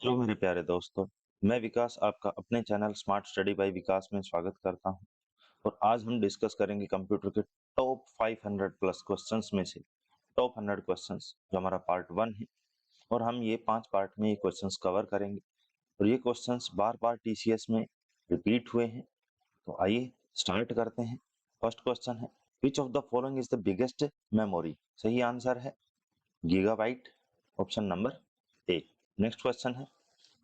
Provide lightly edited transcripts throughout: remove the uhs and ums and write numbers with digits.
Hello मेरे प्यारे दोस्तों, मैं विकास आपका अपने चैनल स्मार्ट स्टडी बाय विकास में स्वागत करता हूं। और आज हम डिस्कस करेंगे कंप्यूटर के टॉप 500 प्लस क्वेश्चंस में से टॉप 100 क्वेश्चंस, जो हमारा पार्ट 1 है। और हम ये 5 पार्ट में ये क्वेश्चंस कवर करेंगे और ये क्वेश्चंस बार बार टीसीएस में रिपीट हुए हैं। तो आइए स्टार्ट करते हैं। फर्स्ट क्वेश्चन है, which of the following is the biggest memory? सही आंसर है gigabyte, option number A. Next question है,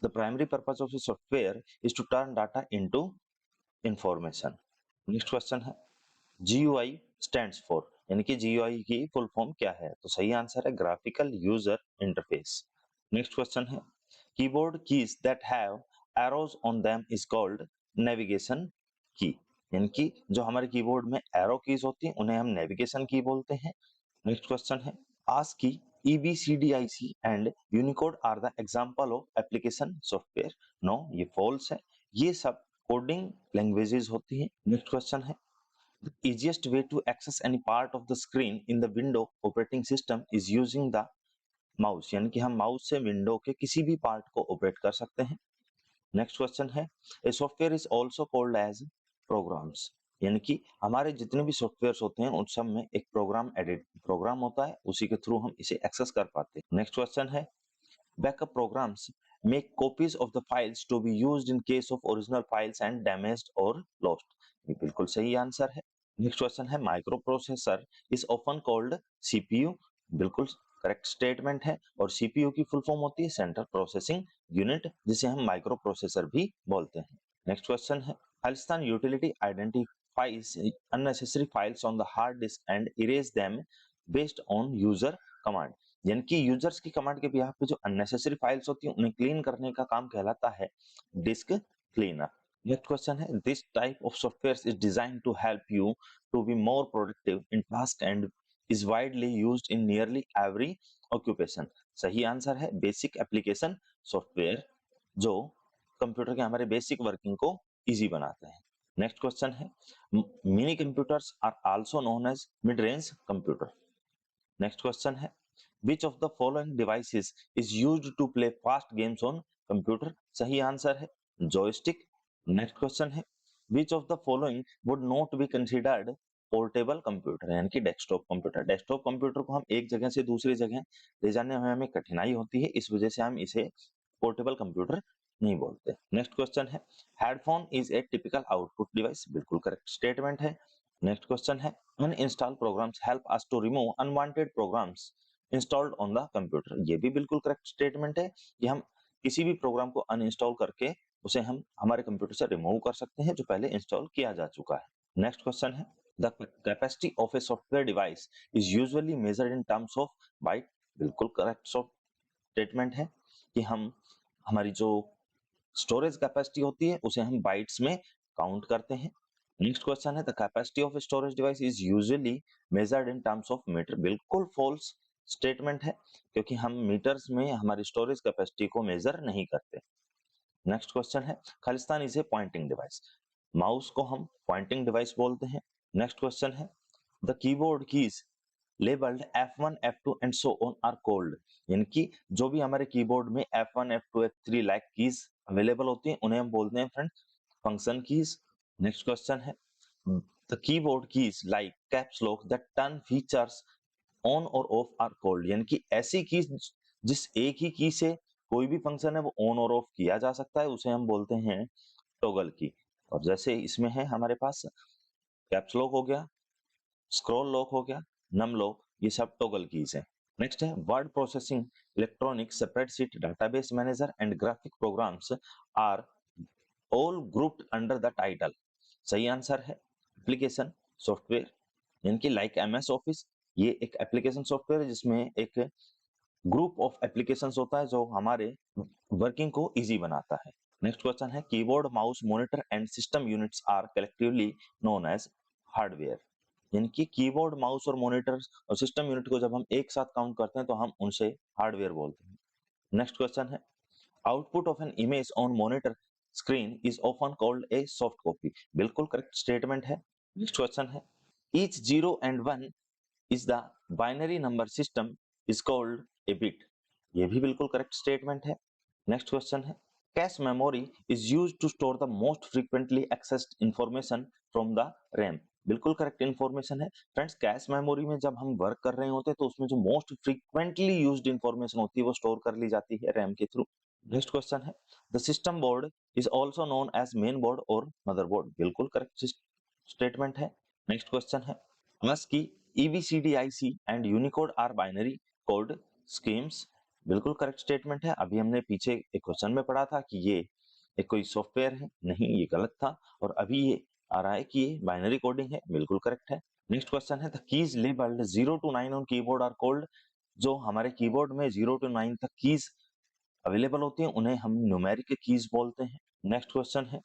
the primary purpose of a software is to turn data into information. Next question है, GUI stands for, यानी कि GUI की full form क्या है? तो सही आंसर है graphical user interface. Next question है, keyboard keys that have arrows on them is called navigation key, यानी कि जो हमारे कीबोर्ड में एरो कीज होती हैं उन्हें हम नेविगेशन की बोलते हैं। नेक्स्ट क्वेश्चन है, ASCII, EBCDIC and Unicode are the example of application software. No, ये फॉल्स है, ये सब कोडिंग लैंग्वेजेस होती हैं। नेक्स्ट क्वेश्चन है, the easiest way to access any part of the screen in the window operating system is using the mouse, यानी कि हम माउस से विंडो के किसी भी पार्ट को ऑपरेट कर सकते हैं। नेक्स्ट क्वेश्चन है, a software is also called as programs, यानी कि हमारे जितने भी सॉफ्टवेयर्स होते हैं उन सब में एक प्रोग्राम होता है, उसी के थ्रू हम इसे एक्सेस कर पाते हैं। नेक्स्ट क्वेश्चन है, backup programs make copies of the files to be used in case of original files and damaged और लॉस्ट। ये बिल्कुल सही आंसर है। नेक्स्ट क्वेश्चन है, microprocessor is often called CPU. बिल्कुल करेक्ट स्टेटमेंट है। और सीपीयू की फुल फॉर्म होती है सेंट्रल प्रोसेसिंग यूनिट, जिसे हम माइक्रो प्रोसेसर भी बोलते हैं। नेक्स्ट क्वेश्चन है, Khalistan utility identifies unnecessary files on the hard disk and erase them based on user command, यानी कि यूजर्स की कमांड के बिहाफ पे जो अननेसेसरी फाइल्स होती हैं उन्हें क्लीन करने का काम कहलाता है डिस्क क्लीनर। नेक्स्ट क्वेश्चन है, this type of software is designed to help you to be more productive in task and is widely used in nearly every occupation. सही आंसर है बेसिक एप्लीकेशन सॉफ्टवेयर, जो computer के हमारे basic working को easy बनाते हैं। Next question है, mini computers are also known as mid range computer. Next question है, which of the following devices is used to play fast games on computer? सही answer है joystick। Next question है, which of the following would not be considered portable computer, यानी कि desktop computer? Desktop computer को हम एक जगह से दूसरी जगह ले जाने में हमें कठिनाई होती है, इस वजह से हम इसे पोर्टेबल कंप्यूटर नहीं बोलते। नेक्स्ट क्वेश्चन है, headphone is a typical output device. बिल्कुल करेक्ट स्टेटमेंट है। नेक्स्ट क्वेश्चन है, uninstall programs help us to remove unwanted programs installed on the computer. ये भी बिल्कुल करेक्ट स्टेटमेंट है कि हम किसी भी प्रोग्राम को अनइंस्टॉल करके उसे हम हमारे कंप्यूटर से रिमूव कर सकते हैं जो पहले इंस्टॉल किया जा चुका है। नेक्स्ट क्वेश्चन है, the capacity of a software device is usually measured in terms of bite. बिल्कुल करेक्ट स्टेटमेंट है कि हम हमारी जो स्टोरेज कैपेसिटी होती है उसे हम बाइट्स में काउंट करते हैं। नेक्स्ट क्वेश्चन है, the capacity of storage device is usually measured in terms of meter. बिल्कुल फॉल्स स्टेटमेंट है, क्योंकि हम मीटर्स में हमारी स्टोरेज कैपेसिटी को मेजर नहीं करते। नेक्स्ट क्वेश्चन है, Khalistan is a pointing device. Mouse को हम पॉइंटिंग डिवाइस बोलते हैं। नेक्स्ट क्वेश्चन है, the keyboard keys labelled F1, F2 and so on are called, यानी कि जो भी हमारे कीबोर्ड में F1, F2, F3 like keys available होती हैं उन्हें हम बोलते हैं friend function keys. Next question है, the keyboard keys like caps lock that turn features on और ऑफ आर कॉल्ड, यानी कि ऐसी कीज जिस एक ही की से कोई भी फंक्शन है वो ऑन और ऑफ किया जा सकता है उसे हम बोलते हैं टॉगल की। और जैसे इसमें है हमारे पास कैप्स लॉक हो गया, स्क्रॉल लॉक हो गया, नम लॉक, ये सब टॉगल कीज है। नेक्स्ट है, word processing, electronic spreadsheet, database manager and graphic programs are all grouped under the title. सही आंसर है एप्लीकेशन सॉफ्टवेयर, यानी कि लाइक एमएस ऑफिस, ये एक एप्लीकेशन सॉफ्टवेयर है जिसमें एक ग्रुप ऑफ एप्लीकेशंस होता है जो हमारे वर्किंग को इजी बनाता है। नेक्स्ट क्वेश्चन है, keyboard, mouse, monitor and system units are collectively known as hardware, यानी कि कीबोर्ड, माउस और मॉनिटर और सिस्टम यूनिट को जब हम एक साथ काउंट करते हैं तो हम उनसे हार्डवेयर बोलते हैं। नेक्स्ट क्वेश्चन है, output of an image on monitor screen is often called a soft copy. बिल्कुल करेक्ट स्टेटमेंट है। नेक्स्ट क्वेश्चन है, each 0 and 1 is the binary number system is called a bit. ये भी बिल्कुल correct statement है। Next question है cache memory is used to store the most frequently accessed information from the RAM. बिल्कुल correct information है friends. Cache memory में जब हम वर्क कर रहे होते हैं तो उसमें जो मोस्ट फ्रीक्वेंटली यूज्ड इंफॉर्मेशन होती है वो स्टोर कर ली जाती है रैम के थ्रू। नेक्स्ट क्वेश्चन है the system board is also known as main board और मदरबोर्ड। बिल्कुल करेक्ट स्टेटमेंट है। नेक्स्ट क्वेश्चन है एमएस की EBCDIC and Unicode are binary code schemes. बिल्कुल करेक्ट स्टेटमेंट है। अभी हमने पीछे एक क्वेश्चन में पढ़ा था कि ये एक कोई सॉफ्टवेयर है, नहीं ये गलत था, और अभी ये आ रहा है कि ये बाइनरी कोडिंग है। बिल्कुल करेक्ट है। नेक्स्ट क्वेश्चन है the keys labelled 0 to 9 on keyboard are called. जो हमारे कीबोर्ड में 0 to 9 तक कीज अवेलेबल होती हैं उन्हें हम न्यूमेरिक कीज बोलते हैं। नेक्स्ट क्वेश्चन है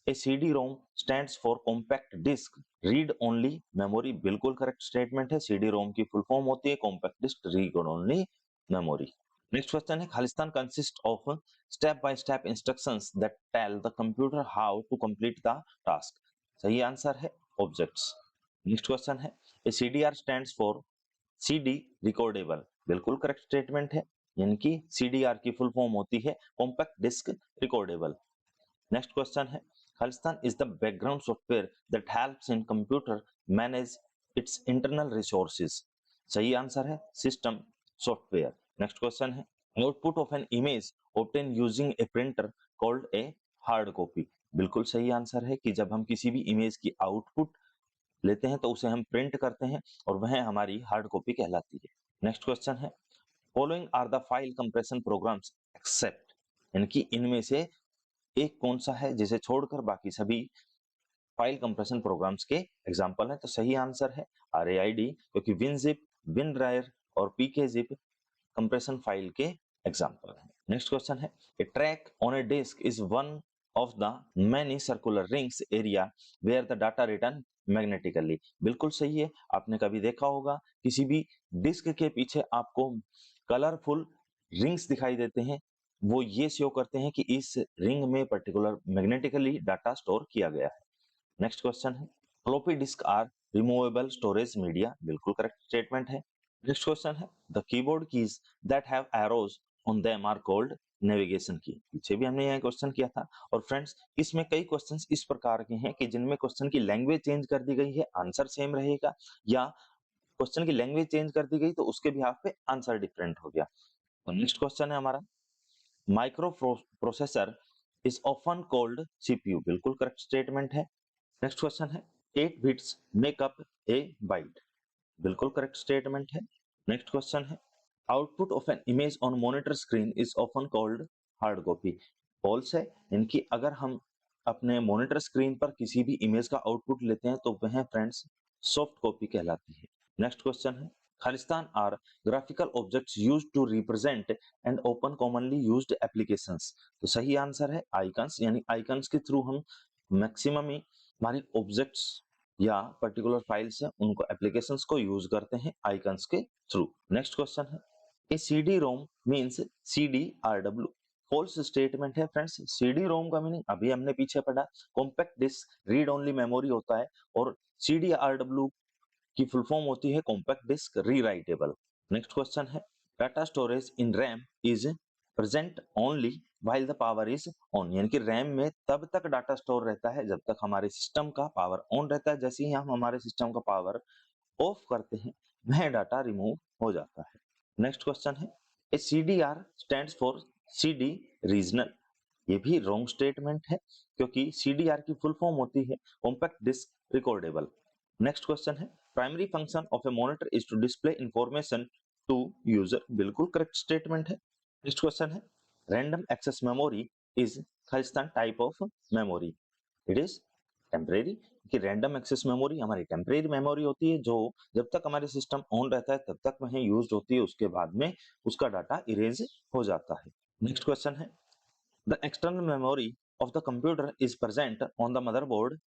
a CD-ROM stands for compact disc read only memory. बिल्कुल करेक्ट स्टेटमेंट है। CD-ROM की फुल फॉर्म होती है compact disc read only memory. Next question है खालिस्तान consist of step by step instructions that tell the computer how to complete the task. सही answer है objects. Next question है a CDR stands for CD recordable. बिल्कुल correct statement है, यानी कि CDR की फुल फॉर्म होती है compact disc recordable. Next question है Khalistan is the background software that helps in computer manage its internal resources. सही आंसर है सिस्टम सॉफ्टवेयर। नेक्स्ट क्वेश्चन है output of an image obtain using a printer called a hard copy. बिल्कुल सही answer है कि जब हम किसी भी इमेज की आउटपुट लेते हैं तो उसे हम प्रिंट करते हैं और वह हमारी हार्ड कॉपी कहलाती है। नेक्स्ट क्वेश्चन है following are the file compression programs except, यानी कि इनमें से एक कौन सा है जिसे छोड़कर बाकी सभी फाइल कंप्रेशन प्रोग्राम्स के एग्जांपल हैं। तो सही आंसर है RAID, क्योंकि WinZip, WinRAR और PKZip कंप्रेशन फाइल के एग्जांपल हैं। नेक्स्ट क्वेश्चन है a track on a disk is one of the many circular rings area where the data return magnetically. बिल्कुल सही है। आपने कभी देखा होगा किसी भी डिस्क के पीछे आपको कलरफुल रिंग्स दिखाई देते हैं, वो ये शो करते हैं कि इस रिंग में पर्टिकुलर मैग्नेटिकली डाटा स्टोर किया गया है। नेक्स्ट क्वेश्चन है floppy disk are removable storage media. बिल्कुल करेक्ट स्टेटमेंट है। नेक्स्ट क्वेश्चन है the keyboard keys that have arrows on them are called navigation key. पीछे भी हमने यह क्वेश्चन किया था। और फ्रेंड्स इसमें कई क्वेश्चंस इस प्रकार के हैं कि जिनमें क्वेश्चन की लैंग्वेज चेंज कर दी गई है, आंसर सेम रहेगा, या क्वेश्चन की लैंग्वेज चेंज कर दी गई तो उसके बिहाफ पे आंसर डिफरेंट हो गया। तो नेक्स्ट क्वेश्चन है हमारा microprocessor is often called CPU। बिल्कुल करेक्ट स्टेटमेंट है। नेक्स्ट क्वेश्चन है 8 bits make up a byte. बिल्कुल करेक्ट स्टेटमेंट है। नेक्स्ट क्वेश्चन है output of an image on monitor screen is often called hard copy. False है, इनकी अगर हम अपने मॉनिटर स्क्रीन पर किसी भी इमेज का आउटपुट लेते हैं तो वह फ्रेंड्स सॉफ्ट कॉपी कहलाती है। नेक्स्ट क्वेश्चन है खालिस्तान are graphical objects used to represent and open commonly used applications. तो सही आंसर है आइकन्स, यानी आइकन्स के थ्रू हम मैक्सिमम ही हमारी ऑब्जेक्ट्स या पर्टिकुलर फाइल्स है उनको एप्लीकेशंस को यूज करते हैं आइकन्स के थ्रू। नेक्स्ट क्वेश्चन है a CD-ROM means CDRW। False statement है फ्रेंड्स। CD-ROM का मीनिंग अभी हमने पीछे पढ़ा compact disc read only memory होता है, और CDRW की फुल फॉर्म होती है compact disc rewritable. Next question है data storage in RAM is present only while the power is on, यानी कि रैम में तब तक डाटा स्टोर रहता है जब तक हमारे सिस्टम का पावर ऑन रहता है। जैसे ही हम हमारे सिस्टम का पावर ऑफ करते हैं वह डाटा रिमूव हो जाता है। नेक्स्ट क्वेश्चन है a CDR stands for CD regional. ये भी रॉन्ग स्टेटमेंट है, क्योंकि CDR की फुल फॉर्म होती है compact disc recordable. Next question है primary function of a monitor is to display information to user. बिल्कुल करेक्ट स्टेटमेंट है। नेक्स्ट क्वेश्चन है रैंडम एक्सेस मेमोरी इज खालिस्तान type of memory. It is temporary, कि random access memory हमारी temporary memory होती है जो जब तक हमारे सिस्टम ऑन रहता है तब तक वह यूज होती है, उसके बाद में उसका डाटा इरेज हो जाता है। नेक्स्ट क्वेश्चन है the external memory of the computer is present on the motherboard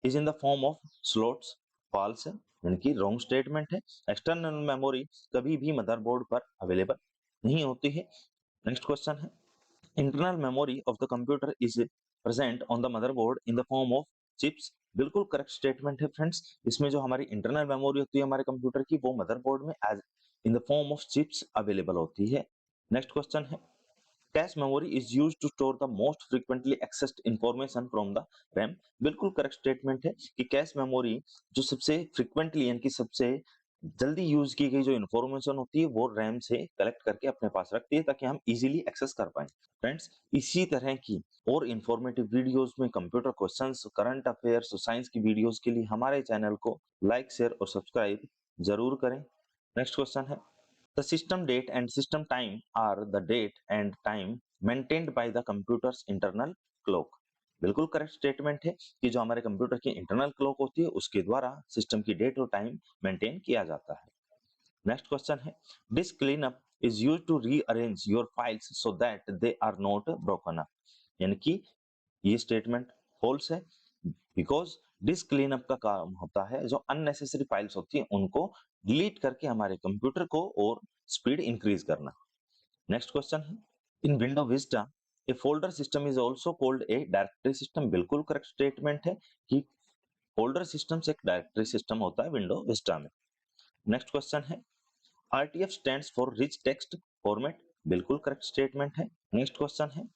is in the form of slots. False है, यानी कि रॉन्ग स्टेटमेंट है। एक्सटर्नल मेमोरी कभी भी मदरबोर्ड पर अवेलेबल नहीं होती है। नेक्स्ट क्वेश्चन है internal memory of the computer is present on the motherboard in the form of chips. बिल्कुल करेक्ट स्टेटमेंट है फ्रेंड्स। इसमें जो हमारी इंटरनल मेमोरी होती है हमारे कंप्यूटर की वो मदरबोर्ड में as in the form of chips available होती है। नेक्स्ट क्वेश्चन है cache memory is used to store the most frequently accessed information from the RAM. बिल्कुल करेक्ट स्टेटमेंट है कि कैश मेमोरी जो सबसे फ्रीक्वेंटली यानी कि सबसे जल्दी यूज की गई जो इन्फॉर्मेशन होती है वो रैम से कलेक्ट करके अपने पास रखती है ताकि हम इजीली एक्सेस कर पाए। फ्रेंड्स, इसी तरह की और इंफॉर्मेटिव वीडियोस में कंप्यूटर क्वेश्चंस, करंट अफेयर्स और साइंस की वीडियोस के लिए हमारे चैनल को लाइक, शेयर और सब्सक्राइब जरूर करें। नेक्स्ट क्वेश्चन है, the system date and system time are the date and time maintained by the computer's internal clock. बिल्कुल करेक्ट स्टेटमेंट है कि जो हमारे कंप्यूटर की इंटरनल क्लॉक होती है उसके द्वारा सिस्टम की डेट और टाइम मेंटेन किया जाता है। नेक्स्ट क्वेश्चन है, disk cleanup is used to rearrange your files so that they are not broken up. यानी कि ये स्टेटमेंट फॉल्स है, बिकॉज डिस्क क्लीनअप का काम होता है जो अननेसेसरी फाइल्स होती हैं उनको डिलीट करके हमारे कंप्यूटर को और स्पीड इंक्रीज करना। नेक्स्ट क्वेश्चन है, in window Vista A folder system is also called a directory system. बिल्कुल करेक्ट स्टेटमेंट है कि फोल्डर सिस्टम से एक डायरेक्टरी सिस्टम होता है विंडो विस्टा में। नेक्स्ट क्वेश्चन है, RTF stands for rich text format. बिल्कुल करेक्ट स्टेटमेंट है। नेक्स्ट क्वेश्चन है,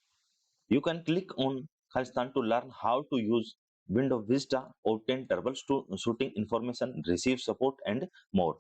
you can click on Khalistan to learn how to use Windows Vista, obtain troubleshooting information, receive support and more।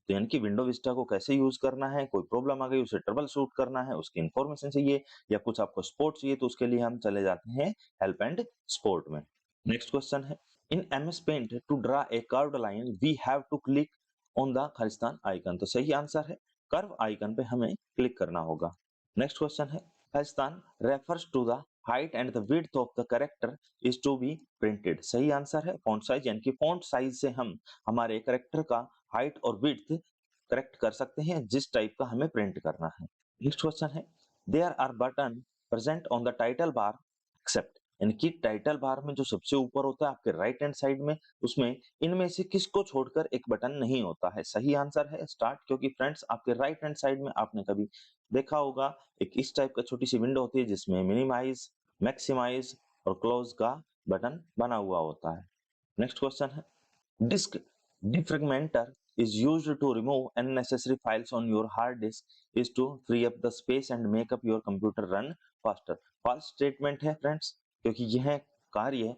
तो यानी कि window Vista को कैसे use करना है, कोई प्रॉब्लम आ गई उसे ट्रबल शूट करना है, उसकी इंफॉर्मेशन चाहिए या कुछ आपको सपोर्ट चाहिए तो उसके लिए हम चले जाते हैं हेल्प एंड सपोर्ट में। नेक्स्ट क्वेश्चन है, in MS paint to draw a curved line we have to click on the खालिस्तान आइकन। तो सही आंसर है कर्व आइकन पे हमें क्लिक करना होगा। नेक्स्ट क्वेश्चन है, Khalistan refers to the height and the width of the character is to be printed. सही आंसर है फॉन्ट साइज, यानी कि फॉन्ट साइज से हम हमारे कैरेक्टर का हाइट और विड्थ करेक्ट कर सकते हैं जिस टाइप का हमें प्रिंट करना है। नेक्स्ट क्वेश्चन है, there are button present on the title bar except. यानी कि टाइटल बार में जो सबसे ऊपर होता है आपके राइट हैंड साइड में, उसमें इनमें से किसको छोड़कर एक बटन नहीं होता है। सही आंसर है स्टार्ट, क्योंकि फ्रेंड्स आपके राइट हैंड साइड में आपने कभी देखा होगा एक इस टाइप का छोटी सी विंडो होती है जिसमें मिनिमाइज, मैक्सिमाइज और क्लोज का बटन बना हुआ होता है। नेक्स्ट क्वेश्चन है, disk defragmenter is used to remove unnecessary files on your hard disk is to free up the space and make up your computer run faster। false statement है friends, क्योंकि यह कार्य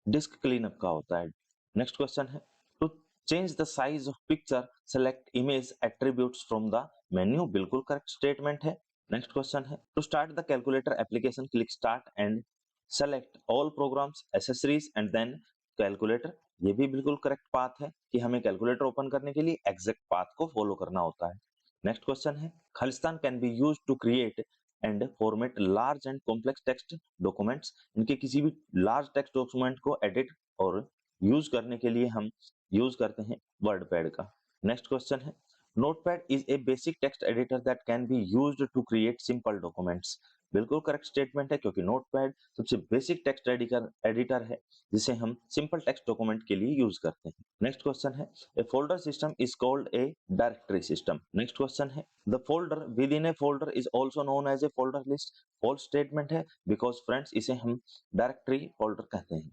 disk cleanup का होता है। Next question है, to change the size of picture select image attributes from the menu. बिल्कुल correct statement है। नेक्स्ट क्वेश्चन है, to start the calculator application click start and select all programs accessories and then calculator. ये भी बिल्कुल correct path है कि हमें calculator open करने के लिए एग्जैक्ट पाथ को फॉलो करना होता है। नेक्स्ट क्वेश्चन है, Khalistan can be used to create and format large and complex text documents. इनके किसी भी लार्ज टेक्स्ट डॉक्यूमेंट को एडिट और यूज करने के लिए हम यूज करते हैं वर्ड पैड का। नेक्स्ट क्वेश्चन है, notepad is a basic text editor that can be used to create simple documents. बिल्कुल करेक्ट स्टेटमेंट है, क्योंकि नोटपैड सबसे बेसिक टेक्स्ट एडिटर है जिसे हम सिंपल टेक्स्ट डॉक्यूमेंट के लिए यूज करते हैं। नेक्स्ट क्वेश्चन है, a folder system is called a directory system. Next question है, the folder within a folder is also known as a folder list. False statement है, because friends इसे हम directory folder कहते हैं।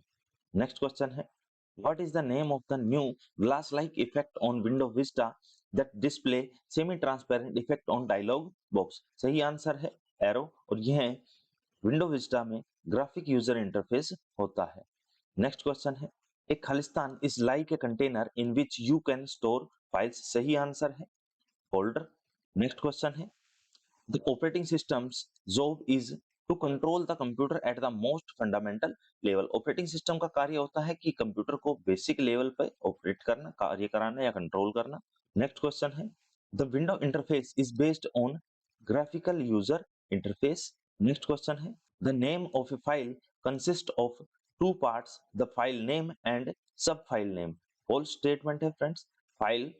Next question है, what is the name of the new glass like effect on Windows Vista that display semi transparent effect on dialog box। सही answer है Aero, और यह विंडो विस्टा में ग्राफिक यूजर इंटरफेस होता है। नेक्स्ट क्वेश्चन है, एक Khalistan is like a container in which you can store files. सही आंसर है फोल्डर। नेक्स्ट क्वेश्चन है, the operating system's job is to control the computer at the most fundamental level. Operating system का कार्य होता है कि कंप्यूटर को basic level पर ऑपरेट करना, कार्य कराना या कंट्रोल करना। नेक्स्ट क्वेश्चन है, the window interface is based on graphical user interface. Next question है, the name of a file consist of two parts, the file name and sub file name. False statement है friends, file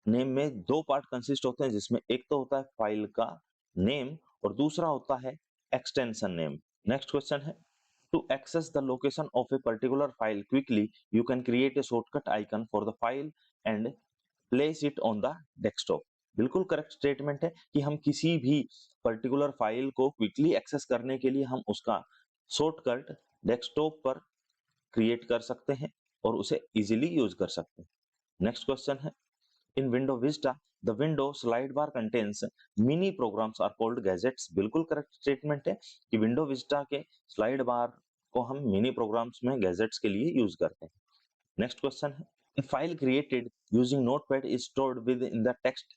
name में दो part consist होते हैं जिसमें एक तो होता है फाइल का नेम और दूसरा होता है एक्सटेंशन नेम। नेक्स्ट क्वेश्चन है, to access the location of a particular file quickly you can create a shortcut icon for the file and place it on the desktop. बिल्कुल करेक्ट स्टेटमेंट है कि हम किसी भी पर्टिकुलर फाइल को quickly access करने के लिए हम उसका शॉर्टकट डेस्कटॉप पर क्रिएट कर सकते हैं और उसे इजीली यूज कर सकते हैं। नेक्स्ट क्वेश्चन है, In window Vista, the window slide bar contains mini programs are called gadgets. बिल्कुल करेक्ट स्टेटमेंट है कि विंडो विस्टा के स्लाइड बार को हम मिनी प्रोग्राम्स में गैजेट्स के लिए यूज करते हैं। नेक्स्ट क्वेश्चन है, a file created using notepad is stored within the text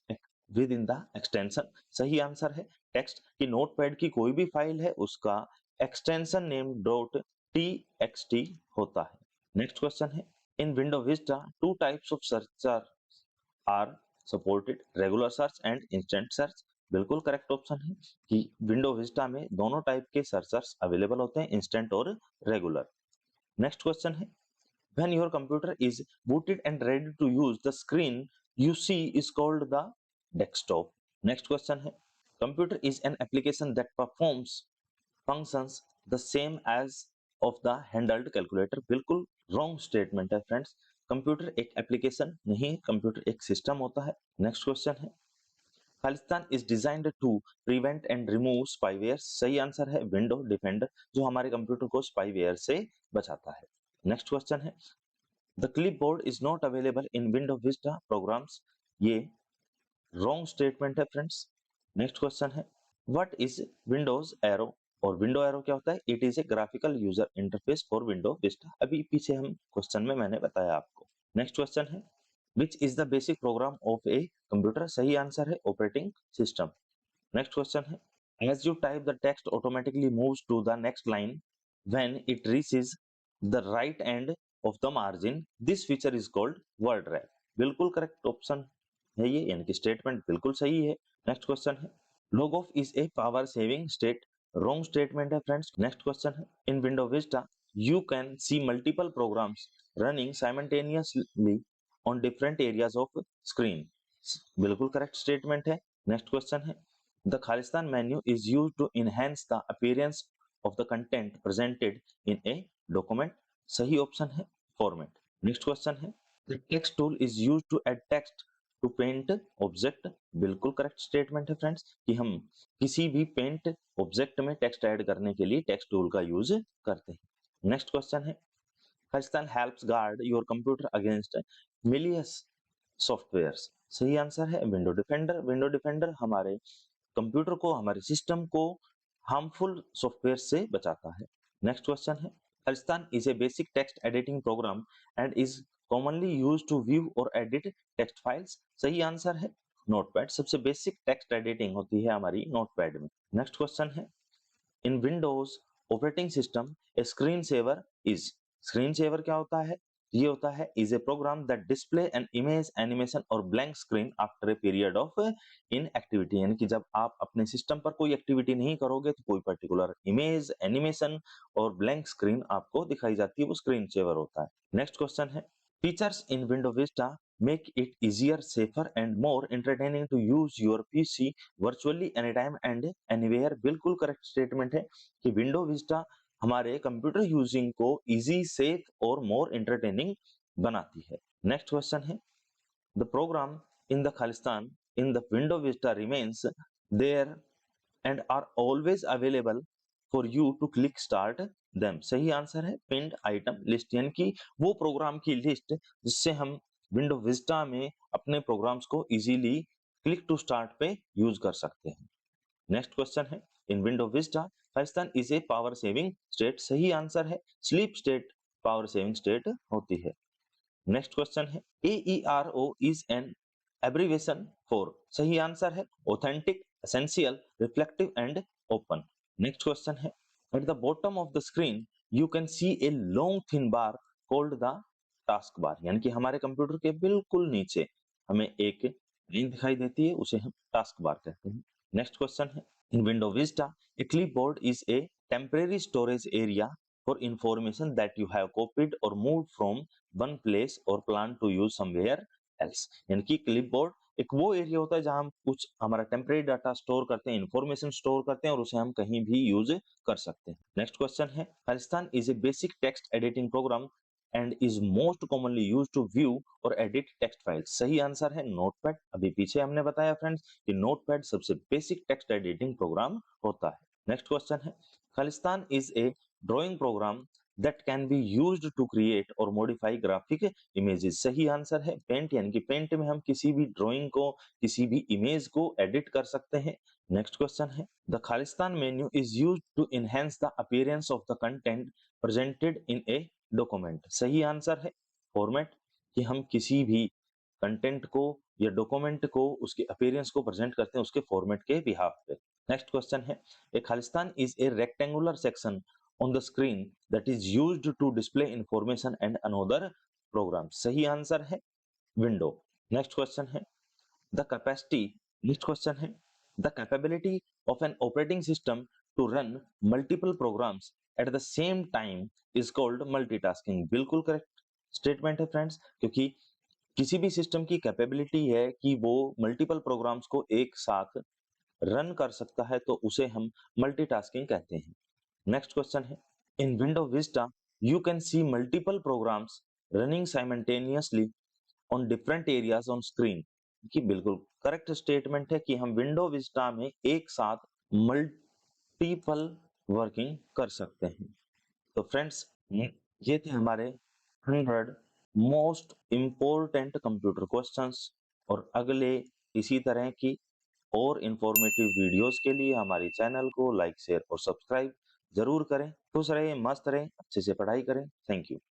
within the extension। सही आंसर है टेक्स्ट की नोटपैड की कोई भी फाइल है उसका एक्सटेंशन नेम .txt होता है। नेक्स्ट क्वेश्चन है, in window vista two types of search are supported, regular search and instant search. बिल्कुल करेक्ट ऑप्शन है कि विंडो विस्टा में दोनों टाइप के सर्चर्स अवेलेबल होते हैं, इंस्टेंट और रेगुलर। नेक्स्ट क्वेश्चन है, when your computer is booted and ready to use, the screen you see is called the desktop। next question है, computer is an application that performs functions the same as of the handheld calculator। बिल्कुल wrong statement है friends, computer एक application नहीं, computer एक system होता है। Next question है, Khalistan is designed to prevent and remove spyware. सही आंसर है विंडो डिफेंडर, जो हमारे कंप्यूटर को स्पाईवेयर से बचाता है। नेक्स्ट क्वेश्चन है, the clipboard is not available in window Vista programs. ये रॉन्ग स्टेटमेंट है फ्रेंड्स। नेक्स्ट क्वेश्चन है, व्हाट इज विंडोज एरो। और विंडो एरो क्या होता है, it is a graphical user interface for window Vista. अभी पीछे हम क्वेश्चन में मैंने बताया आपको। नेक्स्ट क्वेश्चन है, which is the basic program of a computer. सही आंसर है ऑपरेटिंग सिस्टम। नेक्स्ट क्वेश्चन है, as you type the text automatically moves to the next line when it reaches the right end of the margin, this feature is called word wrap. बिल्कुल correct option है ये, यानी कि statement बिल्कुल सही है। Next question है, log off is a power saving state। wrong statement है फ्रेंड्स। नेक्स्ट क्वेश्चन है, in window vista you can see multiple programs running simultaneously on different areas of screen। बिल्कुल करेक्ट स्टेटमेंट है। Next question है, the Khalistan menu is used to enhance the appearance of the content presented in a document। सही option है format. Next question है, the text tool is used to add text to paint object. बिल्कुल correct statement है friends कि हम किसी भी paint object में टेक्स्ट ऐड करने के लिए टेक्स्ट टूल का यूज करते हैं। नेक्स्ट क्वेश्चन है, Khalistan helps guard your computer against Milius softwares. सही आंसर है विंडो डिफेंडर। विंडो डिफेंडर हमारे कंप्यूटर को, हमारे सिस्टम को हार्मफुल सॉफ्टवेयर से बचाता है। नेक्स्ट क्वेश्चन है, Khalistan is a basic text editing program and is commonly used to view or edit text files। सही आंसर है नोटपैड। सबसे बेसिक टेक्स्ट एडिटिंग होती है हमारी नोटपैड में। नेक्स्ट क्वेश्चन है, in Windows operating system a screen saver is. Screen saver क्या होता है, ये होता है is a program that display an image animation और blank screen after a period of in activity. यानी कि जब आप अपने सिस्टम पर कोई एक्टिविटी नहीं करोगे तो कोई पर्टिकुलर इमेज, एनिमेशन और ब्लैंक स्क्रीन आपको दिखाई जाती है, वो स्क्रीन सेवर होता है। नेक्स्ट क्वेश्चन है, features in window vista make it easier, safer and more entertaining to use your pc virtually anytime and anywhere। बिल्कुल करेक्ट स्टेटमेंट है कि विंडो विस्टा हमारे कंप्यूटर यूजिंग को इजी, सेफ और more entertaining बनाती है। Next question है, the program in the Khalistan in the window Vista remains there and are always available for you to click start them. सही answer है pinned item list, यानी कि वो प्रोग्राम की लिस्ट जिससे हम विंडो विस्टा में अपने प्रोग्राम्स को इजीली क्लिक टू स्टार्ट पे यूज कर सकते हैं। नेक्स्ट क्वेश्चन है, इन विंडो विस्टा खालिस्तान is a power saving state. सही आंसर है sleep state power saving state होती है। नेक्स्ट क्वेश्चन है, AERO is an abbreviation for. सही आंसर है authentic, essential, reflective and open. Next question है, at the bottom of the screen you can see a long thin bar called the task bar. यानी कि हमारे computer के बिल्कुल नीचे हमें एक लाइन दिखाई देती है, उसे हम टास्क बार कहते हैं। नेक्स्ट क्वेश्चन है, in window Vista A clipboard is a temporary storage area for information that you have copied or moved from one place or plan to use somewhere else। यानी कि clipboard एक वो area होता है जहां हम कुछ हमारा टेम्परेरी डाटा स्टोर करते हैं, इंफॉर्मेशन स्टोर करते हैं और उसे हम कहीं भी यूज कर सकते हैं। नेक्स्ट क्वेश्चन है, Khalistan is a basic text editing program and is most commonly used to view और एडिट टेक्स्ट फाइल्स। सही आंसर है नोटपैड। अभी पीछे हमने बताया फ्रेंड्स कि नोटपैड सबसे बेसिक टेक्स्ट एडिटिंग प्रोग्राम होता है। नेक्स्ट क्वेश्चन है, Khalistan is A drawing program that can be used to create or modify graphic images। सही आंसर है पेंट, यानी कि पेंट में हम किसी भी ड्राइंग को, किसी भी इमेज को एडिट कर सकते हैं। नेक्स्ट क्वेश्चन है, the Khalistan menu is used to enhance the appearance of the content presented in a document. सही आंसर है फॉर्मेट, कि हम किसी भी कंटेंट को या डॉक्यूमेंट को, उसके अपीयरेंस को प्रेजेंट करते हैं उसके फॉर्मेट के बिहाफ पे। नेक्स्ट क्वेश्चन है, ए खालिस्तान is a rectangular section on the screen that is used to display information and another program। सही आंसर है विंडो। नेक्स्ट क्वेश्चन है, द कैपेसिटी, नेक्स्ट क्वेश्चन है, the capability of an operating system to run multiple programs at the same time is called multitasking. बिल्कुल correct statement है friends, क्योंकि किसी भी system की कैपेबिलिटी है कि वो मल्टीपल प्रोग्राम्स को एक साथ रन कर सकता है, तो उसे हम मल्टीटास्किंग कहते हैं। नेक्स्ट क्वेश्चन है, in window Vista you can see multiple programs running simultaneously on different areas on screen. कि बिल्कुल करेक्ट स्टेटमेंट है कि हम विंडो विस्टा में एक साथ मल्टीपल वर्किंग कर सकते हैं। तो फ्रेंड्स, ये थे हमारे 100 मोस्ट इंपॉर्टेंट कंप्यूटर क्वेश्चंस, और अगले इसी तरह की और इंफॉर्मेटिव वीडियोस के लिए हमारे चैनल को लाइक, शेयर और सब्सक्राइब जरूर करें। खुश रहें, मस्त रहें, अच्छे से पढ़ाई करें। Thank you.